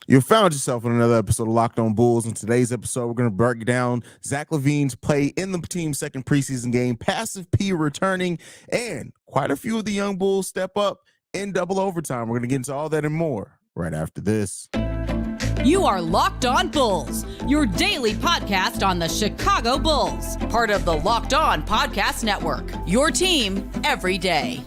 You found yourself in another episode of Locked On Bulls. In today's episode, we're going to break down Zach LaVine's play in the team's second preseason game, passive P returning, and quite a few of the young Bulls step up in double overtime. We're going to get into all that and more right after this. You are Locked On Bulls, your daily podcast on the Chicago Bulls, part of the Locked On Podcast Network, your team every day.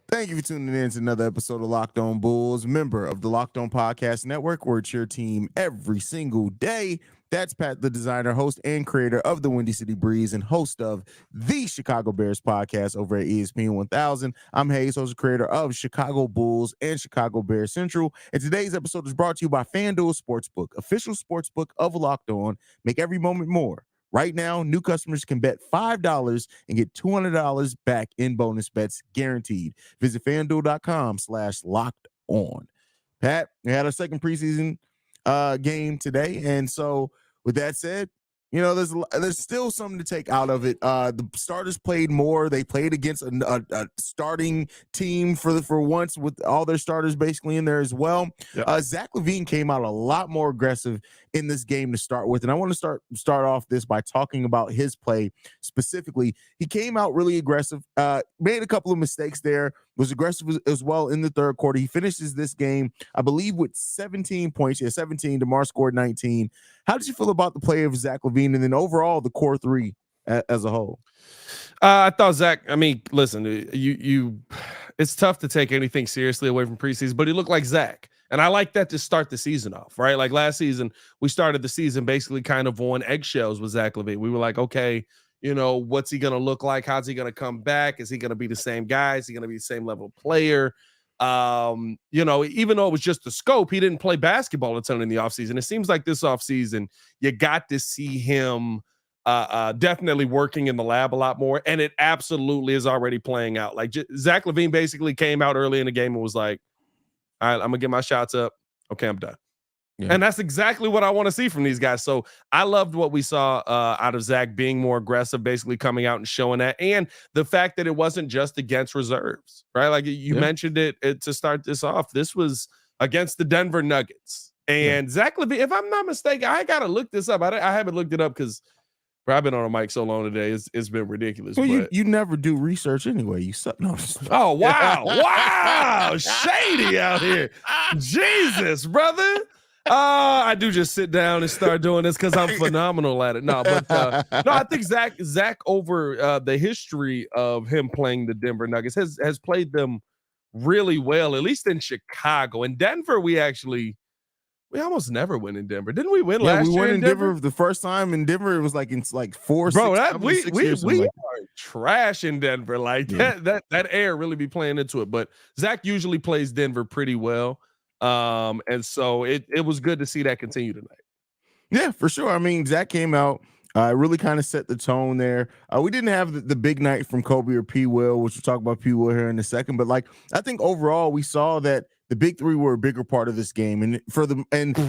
Thank you for tuning in to another episode of Locked On Bulls, member of the Locked On Podcast Network, where it's your team every single day. That's Pat the Designer, host and creator of the Windy City Breeze and host of the Chicago Bears podcast over at ESPN 1000. I'm Haize, host and creator of Chicago Bulls and Chicago Bears Central. And today's episode is brought to you by FanDuel Sportsbook, official sportsbook of Locked On. Make every moment more. Right now, new customers can bet $5 and get $200 back in bonus bets guaranteed. Visit FanDuel.com/LockedOn. Pat, we had our second preseason game today, and so with that said, you know, there's still something to take out of it. The starters played more. They played against a starting team for once with all their starters basically in there as well. Yeah. Zach LaVine came out a lot more aggressive in this game to start with, and I want to start off this by talking about his play specifically. He came out really aggressive, made a couple of mistakes there, was aggressive as well in the third quarter. He finishes this game, I believe, with 17 points. Yeah, 17. DeMar scored 19. How did you feel about the play of Zach LaVine and then overall the core three as a whole? I thought Zach, I mean, listen, it's tough to take anything seriously away from preseason, but he looked like Zach. And I like that to start the season off, right? Like last season, we started the season basically kind of on eggshells with Zach LaVine. We were like, okay, you know, what's he going to look like? How's he going to come back? Is he going to be the same guy? Is he going to be the same level of player? You know, even though it was just the scope, he didn't play basketball a ton in the offseason. It seems like this offseason, you got to see him definitely working in the lab a lot more. And it absolutely is already playing out. Like Zach LaVine basically came out early in the game and was like, all right, I'm going to get my shots up. Okay, I'm done. Yeah. And that's exactly what I want to see from these guys. So I loved what we saw out of Zach being more aggressive, basically coming out and showing that. And the fact that it wasn't just against reserves, right? Like you mentioned it to start this off. This was against the Denver Nuggets. And Zach LaVine, if I'm not mistaken, I got to look this up. I haven't looked it up because I've been on a mic so long today. It's been ridiculous. Well, but you never do research anyway. You suck. No. Oh, wow. Wow. Shady out here. Jesus, brother. I do just sit down and start doing this because I'm phenomenal at it. No, but no, I think Zach over the history of him playing the Denver Nuggets has played them really well, at least in Chicago. In Denver, we almost never win in Denver. Didn't we win last year? We won in Denver the first time in Denver. It was like in 4, bro, 6, we are trash in Denver. Like that air really be playing into it. But Zach usually plays Denver pretty well. And so it was good to see that continue tonight. Yeah, for sure. I mean, Zach came out, really kind of set the tone there. We didn't have the big night from Kobe or P. Will, which we'll talk about P. Will here in a second. But like, I think overall we saw that the big three were a bigger part of this game, and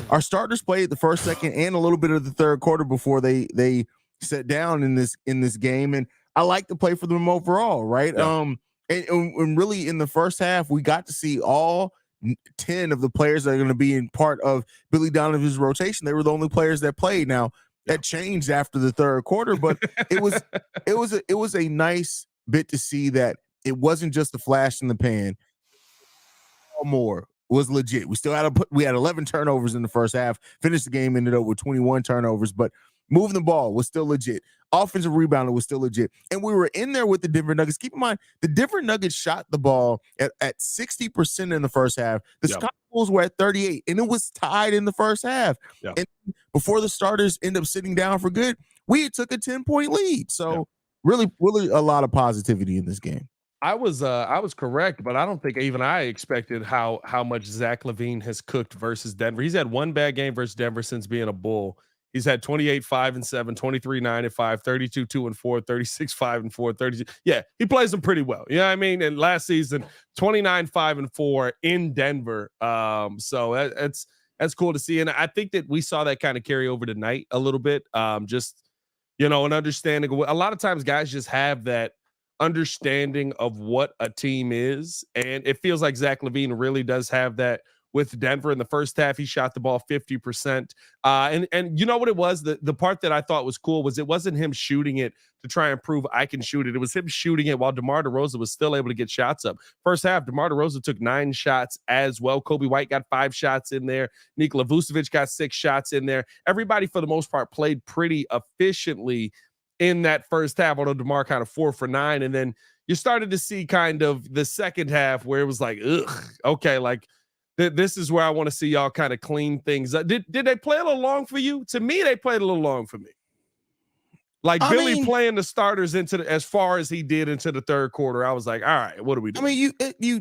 our starters played the first, second, and a little bit of the third quarter before they sat down in this game. And I like the play for them overall, right? Yeah. And really in the first half, we got to see all 10 of the players that are going to be in part of Billy Donovan's rotation. They were the only players that played. Now that changed after the third quarter, but it was a nice bit to see that it wasn't just a flash in the pan. More was legit. We still had 11 turnovers in the first half. Finished the game, ended up with 21 turnovers, but moving the ball was still legit. Offensive rebounding was still legit. And we were in there with the Denver Nuggets. Keep in mind, the Denver Nuggets shot the ball at 60% in the first half. The Chicago Bulls were at 38, and it was tied in the first half. Yeah. And before the starters end up sitting down for good, we took a 10-point lead. So really, really a lot of positivity in this game. I was correct, but I don't think even I expected how much Zach LaVine has cooked versus Denver. He's had one bad game versus Denver since being a Bull. He's had 28, 5-7, 23, 9-5, 32, 2-4, 36, 5-4, 32. Yeah, he plays them pretty well. You know what I mean? And last season, 29, 5-4 in Denver. So that's cool to see. And I think that we saw that kind of carry over tonight a little bit. Just, an understanding of a lot of times guys just have that understanding of what a team is. And it feels like Zach LaVine really does have that with Denver. In the first half, he shot the ball 50%. And you know what it was? The part that I thought was cool was it wasn't him shooting it to try and prove I can shoot it. It was him shooting it while DeMar DeRozan was still able to get shots up. First half, DeMar DeRozan took 9 shots as well. Kobe White got 5 shots in there. Nikola Vucevic got 6 shots in there. Everybody, for the most part, played pretty efficiently in that first half, although DeMar kind of 4 for 9. And then you started to see kind of the second half where it was like, ugh, okay, like, this is where I want to see y'all kind of clean things up. Did they play a little long for you? To me, they played a little long for me. Like Billy playing the starters as far as he did into the third quarter, I was like, all right, what do we do? I mean,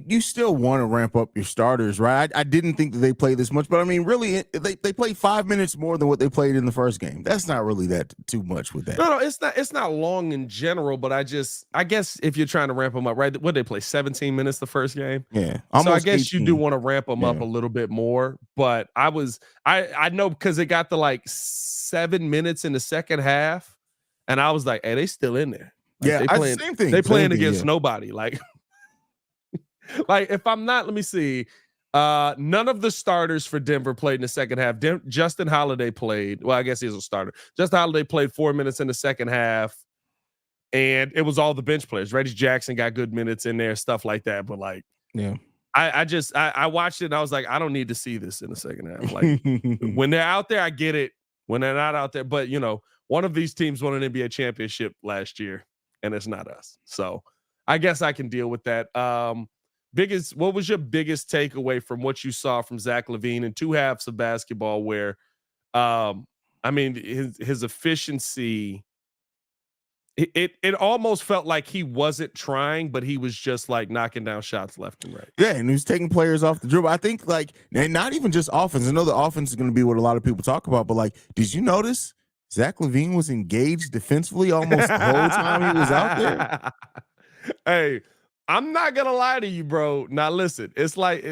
you still want to ramp up your starters, right? I didn't think that they played this much, but I mean, really, they played 5 minutes more than what they played in the first game. That's not really that too much with that. No, it's not long in general, but I guess if you're trying to ramp them up, right? What they play 17 minutes the first game? Yeah. So I guess 18. You do want to ramp them up a little bit more, but I know because it got to like 7 minutes in the second half. And I was like, hey, they still in there. Like, yeah, same thing. They playing against nobody. Like, like if I'm not, let me see. None of the starters for Denver played in the second half. Justin Holiday played. Well, I guess he's a starter. Justin Holiday played 4 minutes in the second half. And it was all the bench players. Reggie Jackson got good minutes in there, stuff like that. But like, yeah. I watched it and I was like, I don't need to see this in the second half. Like when they're out there, I get it. When they're not out there, but one of these teams won an NBA championship last year, and it's not us. So I guess I can deal with that. What was your biggest takeaway from what you saw from Zach LaVine in 2 halves of basketball where, his efficiency, it almost felt like he wasn't trying, but he was just like knocking down shots left and right. Yeah, and he was taking players off the dribble. I think and not even just offense. I know the offense is going to be what a lot of people talk about, but like, did you notice Zach LaVine was engaged defensively almost the whole time he was out there? Hey, I'm not gonna lie to you, bro. Now listen, it's like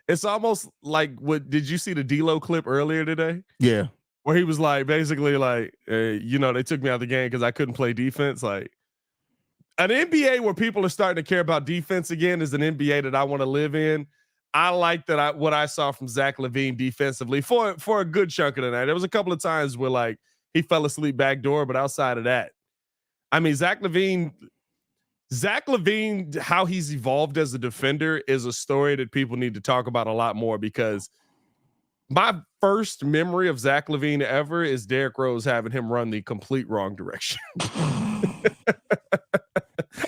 it's almost like did you see the D-Lo clip earlier today? Yeah. Where he was like, basically like, they took me out of the game because I couldn't play defense. Like an NBA where people are starting to care about defense again is an NBA that I want to live in. I like that what I saw from Zach LaVine defensively for a good chunk of the night. There was a couple of times where like he fell asleep backdoor, but outside of that, I mean, Zach LaVine, how he's evolved as a defender is a story that people need to talk about a lot more, because my first memory of Zach LaVine ever is Derrick Rose having him run the complete wrong direction.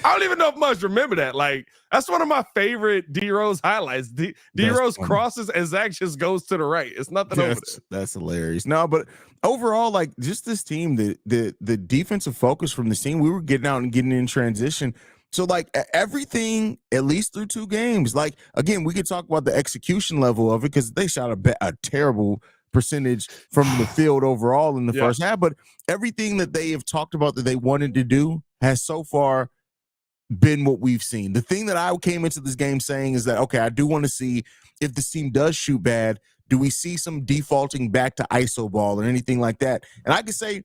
I don't even know if much remember that. Like, that's one of my favorite D Rose highlights. D Rose crosses and Zach just goes to the right. It's nothing over there. That's hilarious. No, but overall, like, just this team, the defensive focus from this team, we were getting out and getting in transition. So, like, everything, at least through 2 games, like, again, we could talk about the execution level of it because they shot a terrible percentage from the field overall in the first half. But everything that they have talked about that they wanted to do has so far been what we've seen. The thing that I came into this game saying is that, okay, I do want to see if this team does shoot bad, do we see some defaulting back to ISO ball or anything like that? And I could say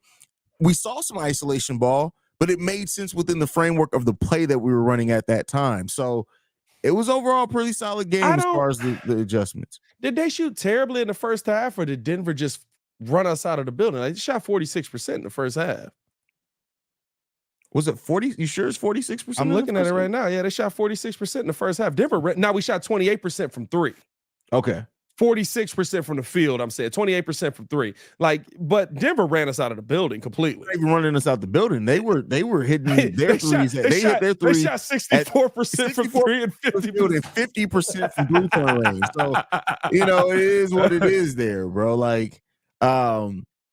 we saw some isolation ball, but it made sense within the framework of the play that we were running at that time. So it was overall a pretty solid game as far as the adjustments. Did they shoot terribly in the first half, or did Denver just run us out of the building? They shot 46% in the first half. Was it 40? You sure it's 46%? I'm looking at it right now. Yeah, they shot 46% in the first half. Now we shot 28% from 3. Okay. 46% from the field, I'm saying 28% from 3. Like, but Denver ran us out of the building completely. They were running us out the building. They were hitting their threes. They hit their threes. They shot 64% from 3 and 50% from 3-point range. So, it is what it is there, bro. Like,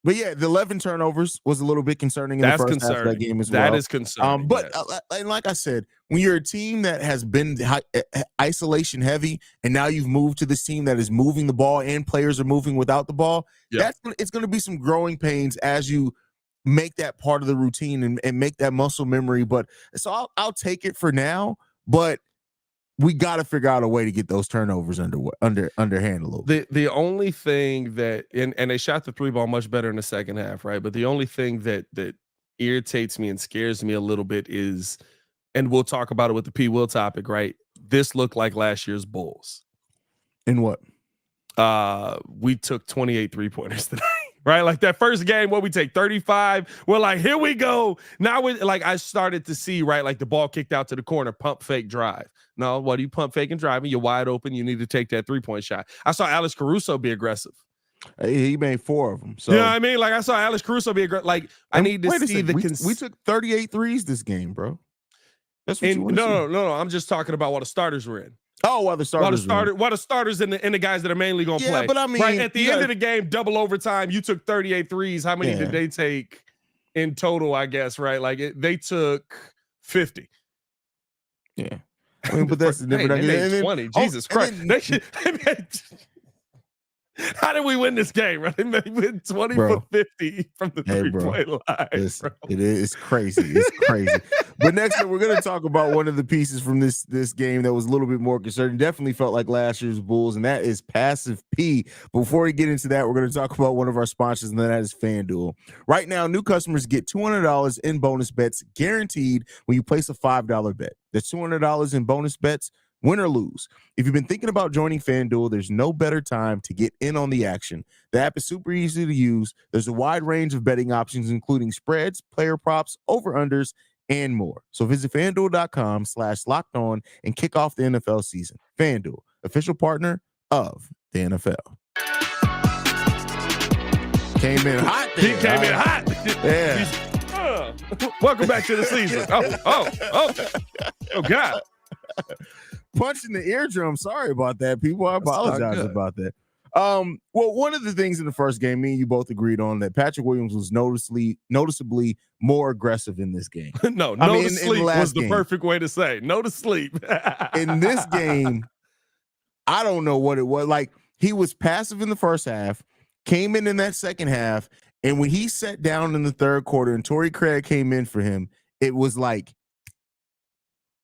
But yeah, the 11 turnovers was a little bit concerning in the first half of that game as well. That is concerning. But and like I said, when you're a team that has been isolation heavy, and now you've moved to this team that is moving the ball and players are moving without the ball, it's going to be some growing pains as you make that part of the routine and make that muscle memory. But so I'll take it for now, but we got to figure out a way to get those turnovers underhand a little bit. The only thing that and they shot the 3 ball much better in the second half, right? But the only thing that irritates me and scares me a little bit is, and we'll talk about it with the P. Will topic, right? This looked like last year's Bulls. In what? We took 28 3-pointers tonight. Right, like that first game where we take 35, we're like, here we go. Now we like I started to see, right, like the ball kicked out to the corner, pump fake drive. No, what do you pump fake and driving? You're wide open. You need to take that 3-point shot. I saw Alex Caruso be aggressive. He made 4 of them. So you know what I mean? Like I saw Alex Caruso be aggressive. Like I need to see the we took 38 threes this game, bro. That's what you want to see. No. I'm just talking about what the starters were in. Oh, while the starters and the guys that are mainly going to play. But I mean, right at the end of the game, double overtime, you took 38 threes. How many did they take in total, I guess, right? Like they took 50. Yeah. I mean, but that's the difference. They made 20. Jesus Christ. How did we win this game, right? They win 20 for 50 from the 3-point line. It's crazy. It's crazy. But next up, we're going to talk about one of the pieces from this game that was a little bit more concerning. Definitely felt like last year's Bulls, and that is Passive P. Before we get into that, we're going to talk about one of our sponsors, and that is FanDuel. Right now, new customers get $200 in bonus bets guaranteed when you place a $5 bet. That's $200 in bonus bets, win or lose. If you've been thinking about joining FanDuel, there's no better time to get in on the action. The app is super easy to use. There's a wide range of betting options, including spreads, player props, over-unders, and more. So visit FanDuel.com/LockedOn and kick off the NFL season. FanDuel, official partner of the NFL. Came in hot there. He came in hot. Yeah. Welcome back to the season. Oh, God. Punching the eardrum. Sorry about that, people. I apologize about that. Well, one of the things in the first game, me and you both agreed on that Patrick Williams was noticeably more aggressive in this game. No to sleep was the perfect way to say. No to sleep. In this game, I don't know what it was. Like, he was passive in the first half, came in that second half, and when he sat down in the third quarter and Torrey Craig came in for him, it was like,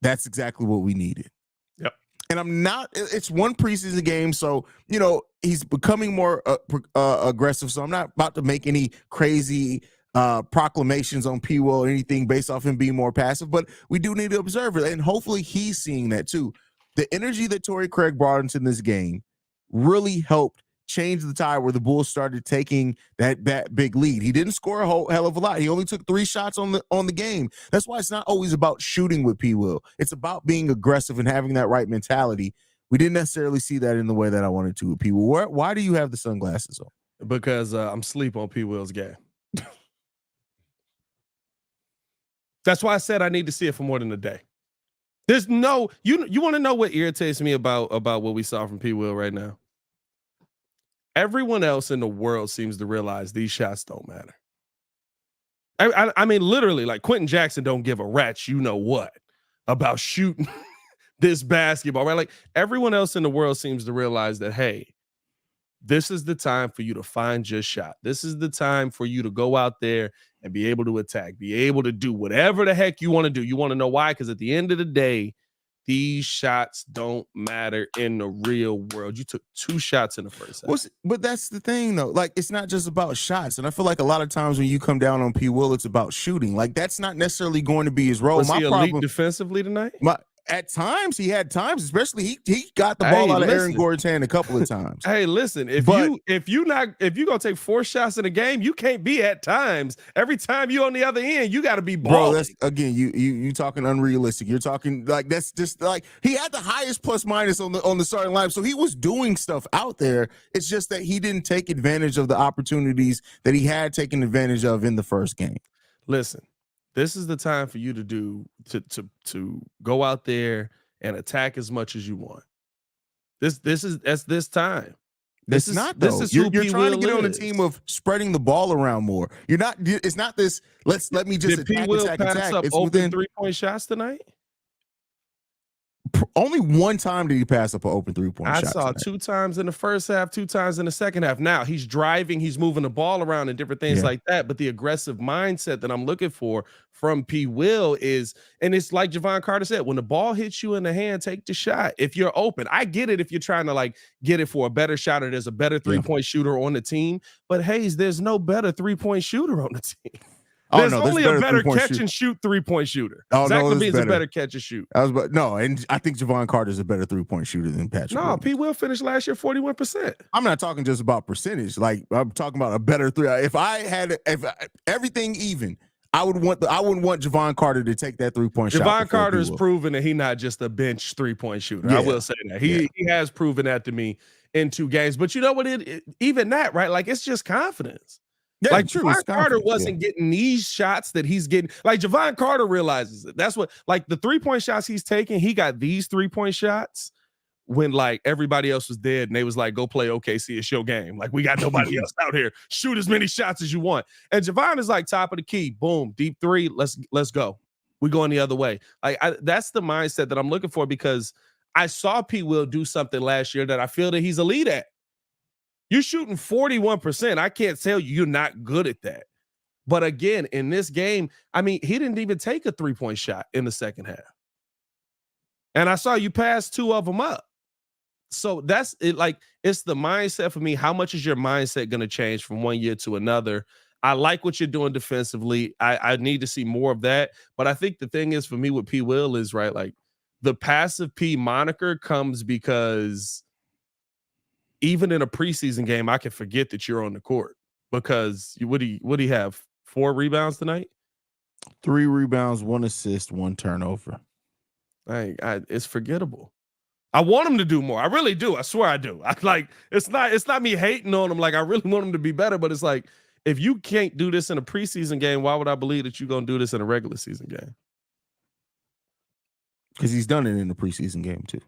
that's exactly what we needed. Yep. And it's one preseason game, so, you know, he's becoming more aggressive, so I'm not about to make any crazy proclamations on P. Will or anything based off him being more passive, but we do need to observe it, and hopefully he's seeing that too. The energy that Torrey Craig brought into this game really helped change the tide where the Bulls started taking that big lead. He didn't score a whole hell of a lot. He only took 3 shots on the game. That's why it's not always about shooting with P. Will. It's about being aggressive and having that right mentality. We didn't necessarily see that in the way that I wanted to with P. Will. Why do you have the sunglasses on? Because I'm asleep on P. Will's game. That's why I said I need to see it for more than a day. There's no you want to know what irritates me about what we saw from P. Will right now? Everyone else in the world seems to realize these shots don't matter. I mean, literally, like Quentin Jackson don't give a rat's you know what about shooting this basketball, right? Like everyone else in the world seems to realize that, hey, this is the time for you to find your shot. This is the time for you to go out there and be able to attack, be able to do whatever the heck you want to do. You want to know why? Because at the end of the day, these shots don't matter in the real world. You took 2 shots in the first half. But that's the thing, though. Like, it's not just about shots. And I feel like a lot of times when you come down on P. Will, it's about shooting. Like, that's not necessarily going to be his role. Was he elite defensively tonight? At times, he had times, especially he got the ball out of Aaron Gordon's hand a couple of times. Hey, listen, if you're gonna take 4 shots in a game, you can't be at times. Every time you on the other end, you got to be balling. Bro, that's again, you talking unrealistic. You're talking like that's just like he had the highest plus minus on the starting lineup, so he was doing stuff out there. It's just that he didn't take advantage of the opportunities that he had taken advantage of in the first game. Listen. This is the time for you to go out there and attack as much as you want. That's this time. This not though. You're trying to get on the team of spreading the ball around more. You're not. It's not this. Let me just Did P. attack. Pass up It's open 3-point shots tonight? Only one time did he pass up an open 3-point shot. I saw tonight. 2 times in the first half, 2 times in the second half. Now he's driving, he's moving the ball around and different things like that. But the aggressive mindset that I'm looking for from P. Will is, and it's like Javon Carter said, when the ball hits you in the hand, take the shot. If you're open, I get it if you're trying to like get it for a better shot or there's a better 3-point shooter on the team. But Haize, there's no better 3-point shooter on the team. There's only a better catch and shoot 3-point shooter. Zach LaVine's a better catch and shoot. And I think Javon Carter's a better 3-point shooter than Patrick. No, P. Will finished last year 41%. I'm not talking just about percentage. Like I'm talking about a better three. If everything even, I wouldn't want Javon Carter to take that 3-point shot. Javon Carter has proven that he's not just a bench 3-point shooter. I will say that. He has proven that to me in 2 games. But you know what? Even that, right? Like it's just confidence. Yeah, like Javon Carter wasn't getting these shots that he's getting. Like Javon Carter realizes it. That's what, like the 3-point shots he's taking, he got these 3-point shots when like everybody else was dead and they was like, go play OKC, it's your game. Like we got nobody else out here. Shoot as many shots as you want. And Javon is like top of the key. Boom, deep 3. Let's go. We going the other way. Like that's the mindset that I'm looking for because I saw P. Will do something last year that I feel that he's elite at. You're shooting 41%. I can't tell you you're not good at that. But again, in this game, I mean, he didn't even take a 3-point shot in the second half. And I saw you pass 2 of them up. So that's it. Like, it's the mindset for me. How much is your mindset going to change from one year to another? I like what you're doing defensively. I need to see more of that. But I think the thing is for me with P. Will is, right, like the passive P moniker comes because even in a preseason game, I can forget that you're on the court because what do you have? 4 rebounds tonight? 3 rebounds, 1 assist, 1 turnover. It's forgettable. I want him to do more. I really do. I swear I do. It's not me hating on him. Like I really want him to be better, but it's like if you can't do this in a preseason game, why would I believe that you're gonna do this in a regular season game? Because he's done it in the preseason game too.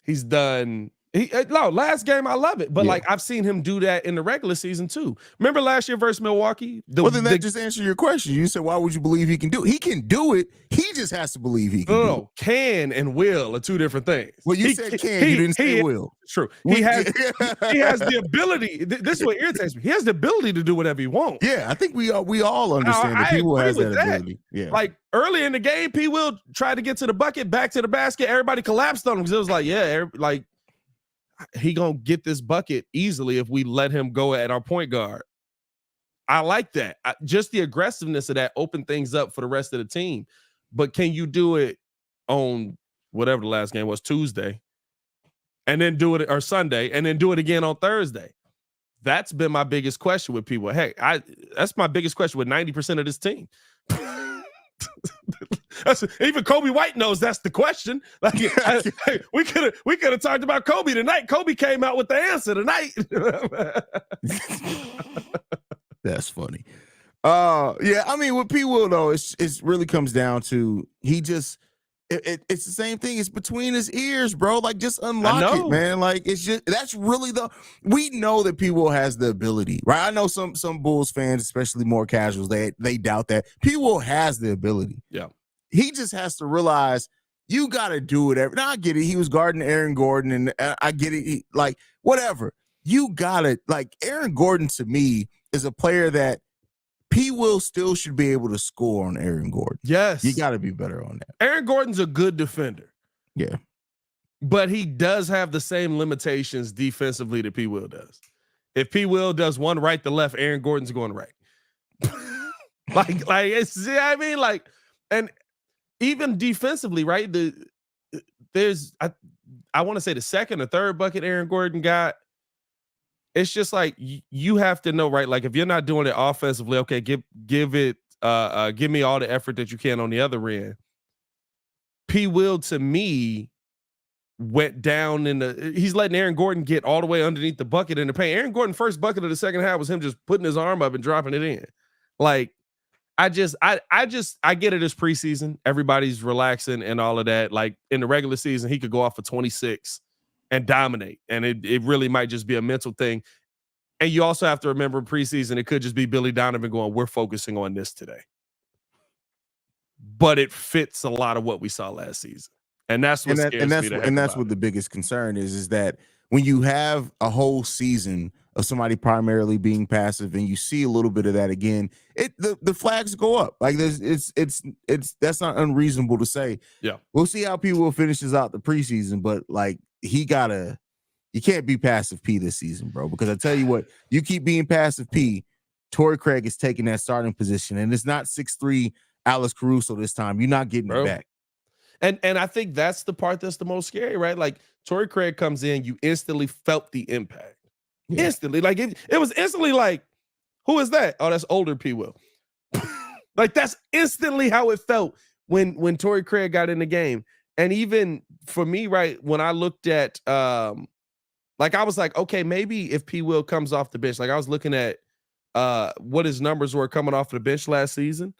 He's done. Last game I love it, but like I've seen him do that in the regular season too. Remember last year versus Milwaukee? That just answered your question. You said, why would you believe he can do it? He can do it. He just has to believe he can do it. Can and will are 2 different things. Well, you said can, you didn't say will. True. He has the ability. This is what irritates me. He has the ability to do whatever he wants. Yeah, I think we all understand that P. Will has that ability. Yeah. Like early in the game, P. Will tried to get to the bucket, back to the basket. Everybody collapsed on him because it was like, he gonna get this bucket easily if we let him go at our point guard. I like that. Just the aggressiveness of that open things up for the rest of the team. But can you do it on whatever the last game was, Tuesday, and then do it, or Sunday, and then do it again on Thursday? That's been my biggest question with people. Hey, that's my biggest question with 90% of this team. Even Kobe White knows that's the question. Like we could have talked about Kobe tonight. Kobe came out with the answer tonight. That's funny. Yeah, I mean with P. Will though, it's really comes down to it's the same thing. It's between his ears, bro. Like just unlock it, man. Like it's just that's really we know that P. Will has the ability, right? I know some Bulls fans, especially more casuals, they doubt that. P. Will has the ability. Yeah. He just has to realize you got to do it. Now I get it. He was guarding Aaron Gordon, and I get it. Like whatever, you got to like Aaron Gordon. To me, is a player that P. Will still should be able to score on Aaron Gordon. Yes, you got to be better on that. Aaron Gordon's a good defender. Yeah, but he does have the same limitations defensively that P. Will does. If P. Will does one right to left, Aaron Gordon's going right. like it's. I mean, like, and. Even defensively, right? I want to say the second or third bucket Aaron Gordon got. It's just like you have to know, right? Like if you're not doing it offensively, okay, give me all the effort that you can on the other end. P. Will to me went down he's letting Aaron Gordon get all the way underneath the bucket in the paint. Aaron Gordon's first bucket of the second half was him just putting his arm up and dropping it in. Like I get it as preseason. Everybody's relaxing and all of that. Like in the regular season, he could go off for 26 and dominate. And it really might just be a mental thing. And you also have to remember preseason, it could just be Billy Donovan going, we're focusing on this today. But it fits a lot of what we saw last season. And that's what scares me. And that's what the biggest concern is that when you have a whole season of somebody primarily being passive and you see a little bit of that again, the flags go up. Like it's that's not unreasonable to say. Yeah. We'll see how P. Will finishes out the preseason, but like you can't be passive P this season, bro, because I tell you what, you keep being passive P, Torrey Craig is taking that starting position, and it's not 6'3" Alex Caruso this time. You're not getting it back. And I think that's the part that's the most scary, right? Like Torrey Craig comes in, you instantly felt the impact. Yeah. Instantly. Like it was instantly like, who is that? Oh, that's older P. Will. Like that's instantly how it felt when Torrey Craig got in the game. And even for me, right, when I looked at like I was like, okay, maybe if P. Will comes off the bench, like I was looking at what his numbers were coming off the bench last season.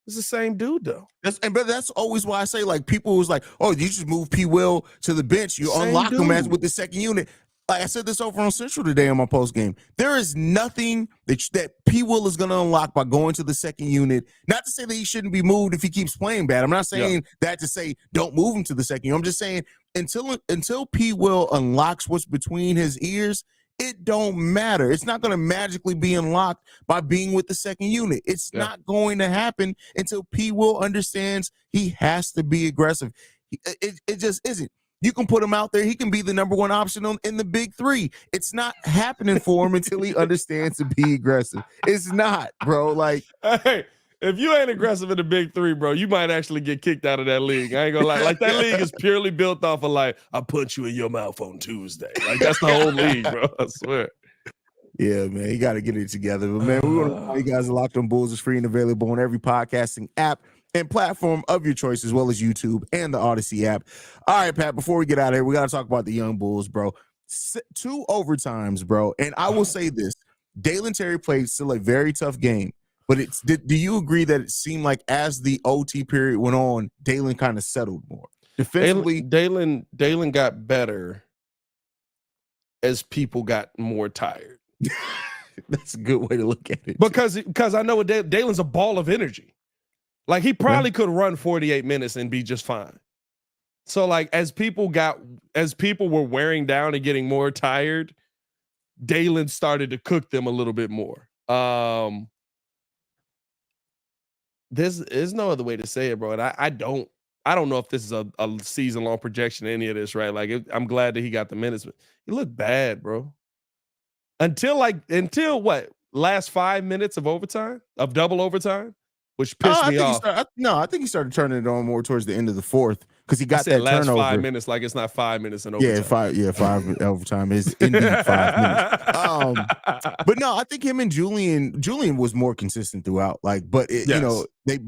It's the same dude, though. But that's always why I say, like, people was like, oh, you just move P. Will to the bench. You unlock him as with the second unit. Like I said this over on Central today on my post game. There is nothing that P. Will is going to unlock by going to the second unit. Not to say that he shouldn't be moved if he keeps playing bad. I'm not saying that to say don't move him to the second unit. I'm just saying until P. Will unlocks what's between his ears, it don't matter. It's not going to magically be unlocked by being with the second unit. It's not going to happen until P. Will understands he has to be aggressive. It just isn't. You can put him out there. He can be the number one option in the big three. It's not happening for him until he understands to be aggressive. It's not, bro. Like, hey, if you ain't aggressive in the big three, bro, you might actually get kicked out of that league. I ain't gonna lie. Like that league is purely built off of like, I'll punch you in your mouth on Tuesday. Like that's the whole league, bro. I swear. Yeah, man, you got to get it together. But man, we want to know you guys are Locked On Bulls is free and available on every podcasting app and platform of your choice, as well as YouTube and the Odyssey app. All right, Pat, before we get out of here, we got to talk about the young Bulls, bro. 2 overtimes, bro. And I will say this, Dalen Terry played still a very tough game. But do you agree that it seemed like as the OT period went on, Dalen kind of settled more? Defensively, Dalen got better as people got more tired. That's a good way to look at it. Because I know what Dalen's a ball of energy. Like he probably could run 48 minutes and be just fine. So like as people were wearing down and getting more tired, Dalen started to cook them a little bit more. There's no other way to say it, bro. And I don't know if this is a season-long projection, any of this, right? Like I'm glad that he got the minutes, but he looked bad, bro. Until what? Last 5 minutes of double overtime, which pissed me off. I think he started turning it on more towards the end of the fourth because he got that last turnover. 5 minutes, like it's not 5 minutes in overtime. Five overtime is indeed 5 minutes. But no, I think him and Julian was more consistent throughout. Like, but you know, they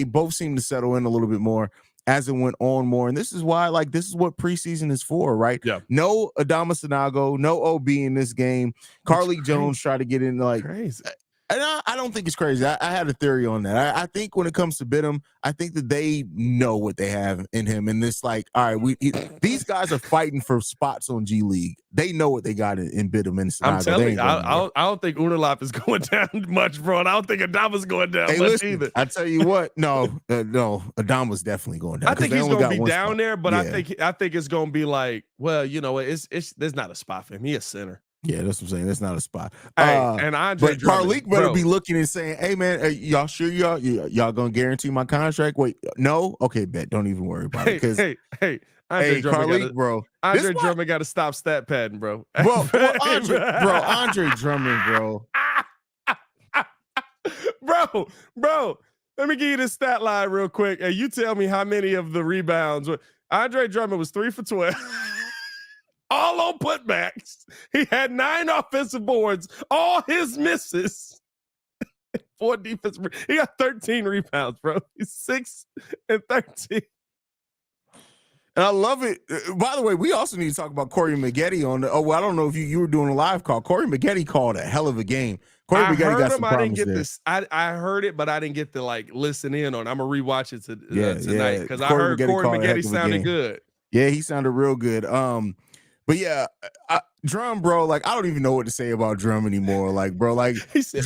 both seemed to settle in a little bit more as it went on more. And this is why, like, this is what preseason is for, right? Yeah. No Adama Sanago, no OB in this game. Carly Jones tried to get in, like, crazy. And I don't think it's crazy. I had a theory on that. I think when it comes to Bidham, I think that they know what they have in him. And it's like, all right, these guys are fighting for spots on G League. They know what they got in Bidham and Sanago. I'm telling you, I don't think Unalap is going down much, bro. And I don't think Adama's going down much either. I tell you what, no, Adama's definitely going down. I think he's going to be down there, but I think it's going to be like, well, you know, it's there's not a spot for him. He's a center. Yeah, that's what I'm saying. That's not a spot. Hey, and Andre Carlik better be looking and saying, "Hey, man, y'all sure y'all gonna guarantee my contract?" Wait, no, okay, bet. Don't even worry about it. Hey, Andre Carlik, bro. Andre Drummond got to stop stat padding, bro. Andre Drummond, bro. bro. Let me give you this stat line real quick, and you tell me how many of the rebounds. Andre Drummond was 3 for 12. All on putbacks. He had 9 offensive boards, all his misses. 4 defensive. He got 13 rebounds, bro. He's 6 and 13. And I love it. By the way, we also need to talk about Corey Maggette on the. I don't know if you were doing a live call. Corey Maggette called a hell of a game. Corey Maggette got some problems there. I heard it, but I didn't get to like listen in on it. I'm gonna rewatch it tonight because I heard Corey Maggette sounded good. Yeah, he sounded real good. But yeah, Drum, bro, like I don't even know what to say about Drum anymore. Like, bro, like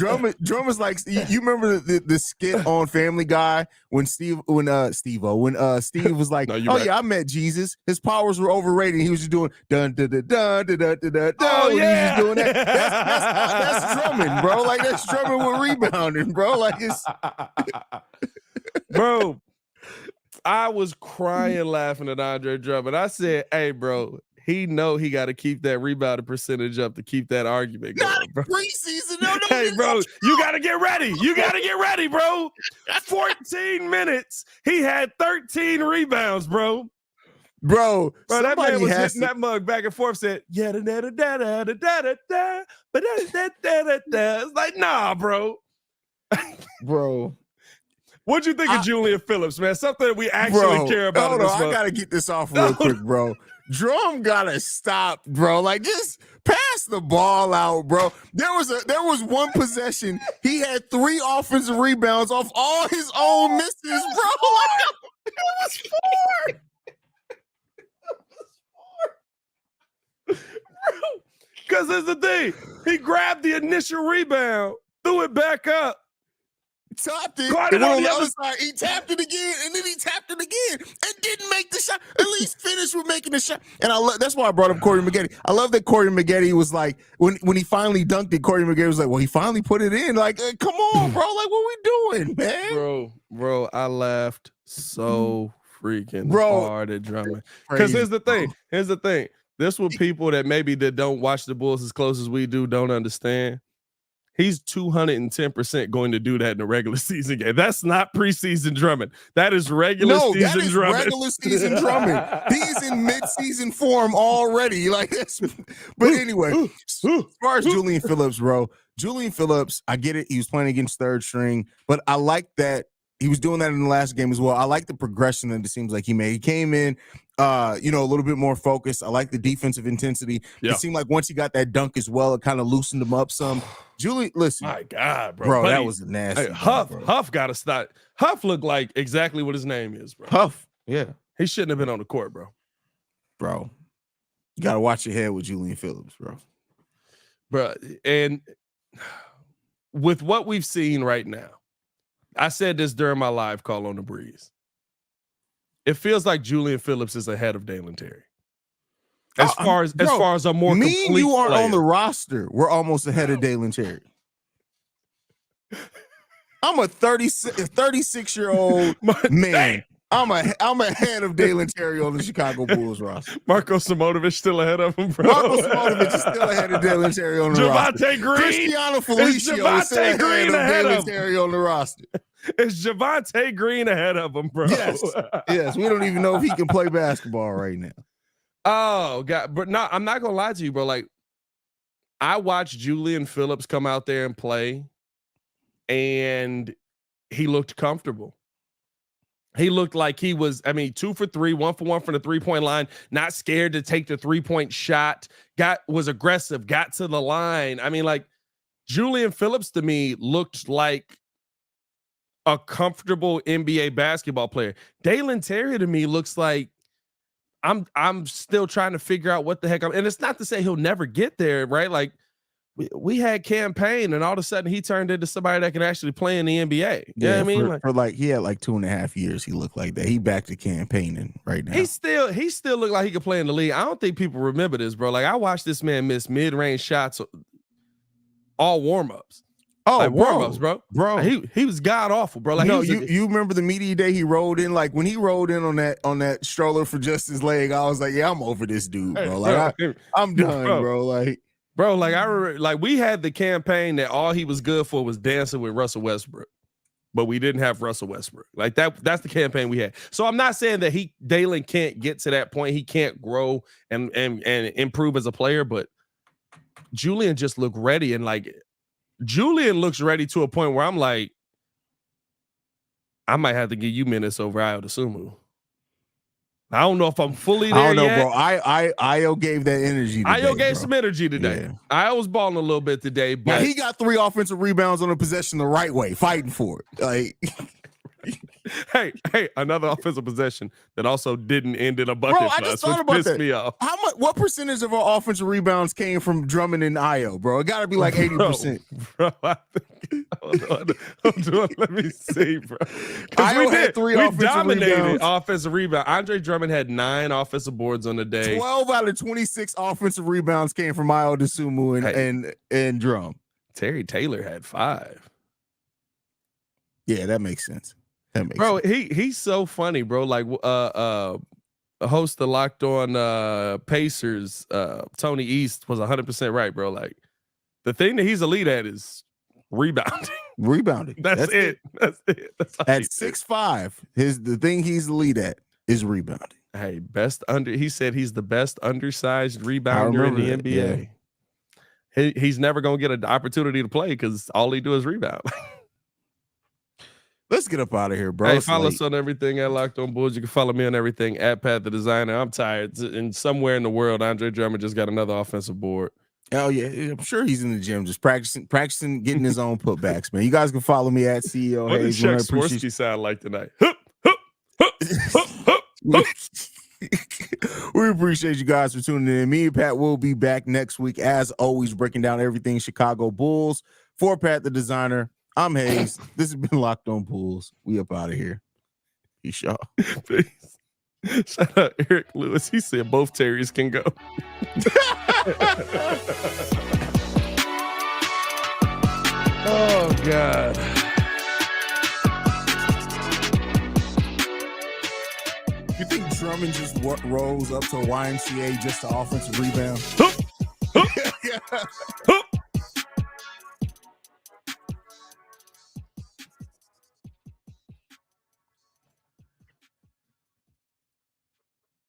Drum is like you remember the skit on Family Guy when Steve was like, right. Yeah, I met Jesus. His powers were overrated. He was just doing dun dun dun dun dun dun dun. Oh yeah, he was just doing that. That's drumming, bro. Like that's drumming with rebounding, bro. Like it's bro. I was crying laughing at Andre Drummond. I said, "Hey, bro." He he got to keep that rebounding percentage up to keep that argument going, bro. Preseason, no, hey, bro, you got to get ready. You got to get ready, bro. 14 minutes. He had 13 rebounds, bro. Bro, that man was hitting that mug back and forth, said, yeah, da-da-da-da-da-da-da-da, but da-da-da-da-da. It's like, nah, bro. Bro. What'd you think of Julian Phillips, man? Something that we actually care about. Hold on, I got to get this off real quick, bro. Drum gotta stop, bro. Like, just pass the ball out, bro. There was one possession. He had 3 offensive rebounds off all his own misses, bro. Like, it was 4. Because here's the thing. He grabbed the initial rebound, threw it back up. Tapped it, and on the other side, he tapped it again, and then he tapped it again, and didn't make the shot. At least finish with making the shot. And that's why I brought up Corey Maggette. I love that Corey Maggette was like, when he finally dunked it, Corey Maggette was like, well, he finally put it in. Like, come on, bro. Like, what we doing, man? Bro, I laughed so freaking hard at Drummond. Because here's the thing. This what people that maybe that don't watch the Bulls as close as we do don't understand. He's 210% going to do that in a regular season game. That's not preseason Drummond. That is regular season Drummond. Regular season Drummond. He's in mid-season form already. Like this. But anyway, as far as Julian Phillips, bro, Julian Phillips, I get it. He was playing against third string, but I like that he was doing that in the last game as well. I like the progression that it seems like he made. He came in, a little bit more focused. I like the defensive intensity. Yeah. It seemed like once he got that dunk as well, it kind of loosened him up some. Julian, listen. My God, bro. That was nasty. Hey, Huff got to stop. Huff looked like exactly what his name is, bro. Huff, yeah. He shouldn't have been on the court, bro. Bro, you got to watch your head with Julian Phillips, bro. Bro, and with what we've seen right now, I said this during my live call on the Breeze. It feels like Julian Phillips is ahead of Dalen Terry. As far as a more complete and you are player. On the roster, we're almost ahead of Dalen Terry. I'm a 36-year-old man. I'm ahead of Dalen Terry on the Chicago Bulls roster. Marko Simonovic still ahead of him, bro. Marko Simonovic is still ahead of Dalen Terry on the roster. Javonte Green. Cristiano Felicio is still ahead of Dalen Terry on the roster. Is Javonte Green ahead of him, bro? Yes. We don't even know if he can play basketball right now. Oh, God. But no, I'm not going to lie to you, bro. Like, I watched Julian Phillips come out there and play, and he looked comfortable. He looked like he was, 2 for 3, 1 for 1 from the 3-point line, not scared to take the 3-point shot, was aggressive, got to the line. Julian Phillips to me looked like a comfortable NBA basketball player. Dalen Terry to me looks like I'm still trying to figure out what the heck and it's not to say he'll never get there, right? Like we had campaign and all of a sudden he turned into somebody that can actually play in the NBA. You know what I mean? He had like 2.5 years. He looked like that. He back to campaigning right now. He still looked like he could play in the league. I don't think people remember this, bro. Like I watched this man miss mid-range shots all warm-ups. Oh, like warm-ups, bro. He was god awful, bro. Like you remember the media day he rolled in? Like when he rolled in on that stroller for just his leg, I was like, yeah, I'm over this dude, bro. Like I'm done, bro. Like I remember, like we had the campaign that all he was good for was dancing with Russell Westbrook, but we didn't have Russell Westbrook. Like that's the campaign we had. So I'm not saying that Dalen can't get to that point. He can't grow and improve as a player, but Julian just looked ready and like. Julian looks ready to a point where I'm like, I might have to give you minutes over Ayo Dosunmu. I don't know if I'm fully there. I don't know, yet. bro. Ayo gave that energy today. Ayo gave some energy today. Yeah. Ayo was balling a little bit today, but he got 3 offensive rebounds on a possession the right way, fighting for it. Like Hey, another offensive possession that also didn't end in a bucket. Bro, I just thought about pissed that. me off. What percentage of our offensive rebounds came from Drummond and Io, bro? It got to be like 80%. Bro, I think, hold on, let me see, bro. Io had 3 we offensive dominated rebounds. offensive rebound. Andre Drummond had 9 offensive boards on the day. 12 out of 26 offensive rebounds came from Io DeSumo and Drum. Terry Taylor had 5. Yeah, that makes sense. Bro, he's so funny, bro. Like host of Locked On Pacers, Tony East was 100% right, bro. Like the thing that he's elite at is rebounding. That's it. That's at 6'5", the thing he's elite at is rebounding. Hey, he said he's the best undersized rebounder in the NBA. Yeah. He's never gonna get an opportunity to play because all he do is rebound. Let's get up out of here, bro. Hey, follow us on everything at Locked On Bulls. You can follow me on everything at Pat the Designer. I'm tired. And somewhere in the world, Andre Drummond just got another offensive board. Oh yeah, I'm sure he's in the gym just practicing, getting his own putbacks, man. You guys can follow me at CEO What Haize. does Chuck Swirsky sound like tonight? We appreciate you guys for tuning in. Me and Pat will be back next week, as always, breaking down everything Chicago Bulls. For Pat the Designer, I'm Haize. This has been Locked On Bulls. We up out of here. Peace, y'all. Peace. Shout out Eric Lewis. He said both Terrys can go. Oh, God. You think Drummond just rose up to a YMCA just to offensive rebound?